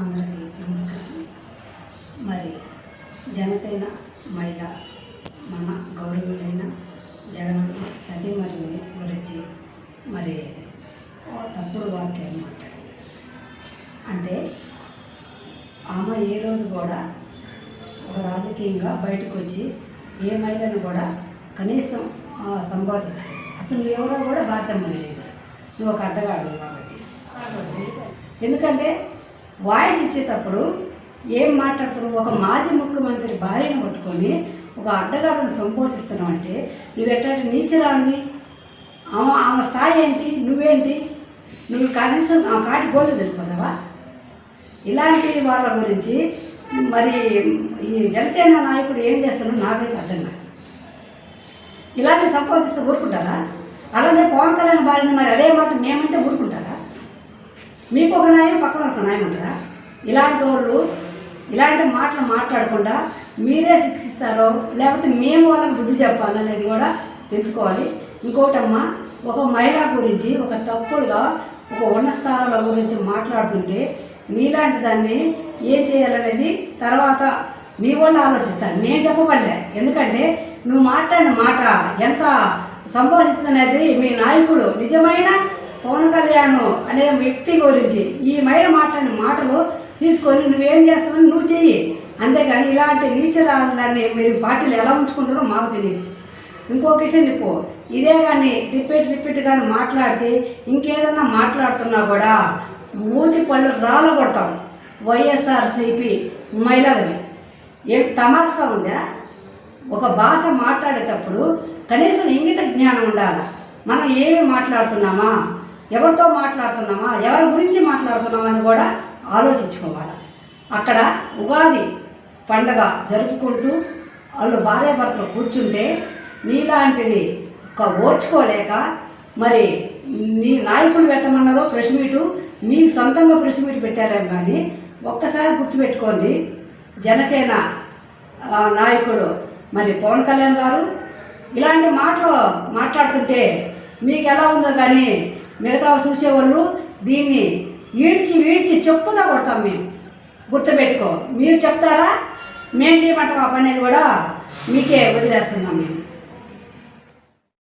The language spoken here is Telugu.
అందరికీ నమస్కారం. మరి జనసేన మహిళ మన గౌరవులైన జగనన్న సతీమణి గురించి మరి తప్పుడు వాక్యాలు మాట్లాడింది. అంటే ఆమె ఏ రోజు కూడా ఒక రాజకీయంగా బయటకు వచ్చి ఏ మహిళను కూడా కనీసం సంబోధించలేదు. అసలు నువ్వెవరో కూడా బాధ్యమని లేదు, నువ్వు ఒక అడ్డగాడు కాబట్టి. ఎందుకంటే వాయిస్ ఇచ్చేటప్పుడు ఏం మాట్లాడుతున్నావు? ఒక మాజీ ముఖ్యమంత్రి భార్యను పట్టుకొని ఒక అడ్డగాడను సంబోధిస్తున్నావు అంటే నువ్వు ఎట్లాంటి నీచరానివి? ఆమె స్థాయి ఏంటి? నువ్వేంటి? నువ్వు కనీసం ఆ కాటి గోళ్ళు సరిపోదావా? ఇలాంటి వాళ్ళ గురించి మరి ఈ జనసేన నాయకుడు ఏం చేస్తున్నాడో నాకైతే అర్థం కాదు. ఇలాంటి సంబోధిస్తే ఊరుకుంటారా? అలానే పవన్ కళ్యాణ్ భార్యని మరి అదే మాట మేమంటే ఊరుకుంటారా? మీకు ఒక న్యాయం, పక్కన ఒక న్యాయం ఉంటుందా? ఇలాంటి వాళ్ళు ఇలాంటి మాటలు మాట్లాడకుండా మీరే శిక్షిస్తారో లేకపోతే మేము వాళ్ళకి బుద్ధి చెప్పాలనేది కూడా తెలుసుకోవాలి. ఇంకోటమ్మా, ఒక మహిళ గురించి ఒక తప్పుడుగా ఒక ఉన్న స్థానాల గురించి మాట్లాడుతుంటే నీలాంటి దాన్ని ఏం చేయాలనేది తర్వాత మీ వాళ్ళు ఆలోచిస్తారు, మేము చెప్పబడలే. ఎందుకంటే నువ్వు మాట్లాడిన మాట ఎంత సంబోధిస్తున్నది మీ నాయకుడు నిజమైన పవన్ కళ్యాణ్ అనే వ్యక్తి గురించి ఈ మహిళ మాట్లాడిన మాటలు తీసుకొని నువ్వేం చేస్తావో నువ్వు చెయ్యి, అంతేగాని ఇలాంటి నీచరాలని మీరు పార్టీలు ఎలా ఉంచుకుంటారో మాకు తెలియదు. ఇంకో విషయం చెప్పు, ఇదే కానీ రిపీట్ కానీ మాట్లాడితే ఇంకేదన్నా మాట్లాడుతున్నా కూడా మూతి పళ్ళు రాళ్ళ కొడతాం. వైఎస్ఆర్సీపీ మహిళలవి ఏం తమాషగా ఉందా? ఒక భాష మాట్లాడేటప్పుడు కనీసం ఇంగిత జ్ఞానం ఉండాలి. మనం ఏమి మాట్లాడుతున్నామా, ఎవరితో మాట్లాడుతున్నామా, ఎవరి గురించి మాట్లాడుతున్నామని కూడా ఆలోచించుకోవాలి. అక్కడ ఉగాది పండగ జరుపుకుంటూ వాళ్ళు భార్యాభర్తలు కూర్చుంటే నీలాంటిది ఒక ఓర్చుకోలేక మరి నీ నాయకుడు పెట్టమన్నారో ప్రెస్ మీటు, మీకు సొంతంగా ప్రెస్ మీట్ పెట్టారేమో. కానీ ఒక్కసారి గుర్తుపెట్టుకోండి, జనసేన నాయకుడు మరి పవన్ కళ్యాణ్ గారు ఇలాంటి మాటలు మాట్లాడుతుంటే మీకు ఎలా ఉందో కానీ మిగతా చూసేవాళ్ళు దీన్ని ఈడ్చి చెప్పుదా కొడతాం. మేము గుర్తుపెట్టుకో, మీరు చెప్తారా మేము చేయమంటాం ఆ పని అనేది కూడా మీకే వదిలేస్తున్నాం మేము.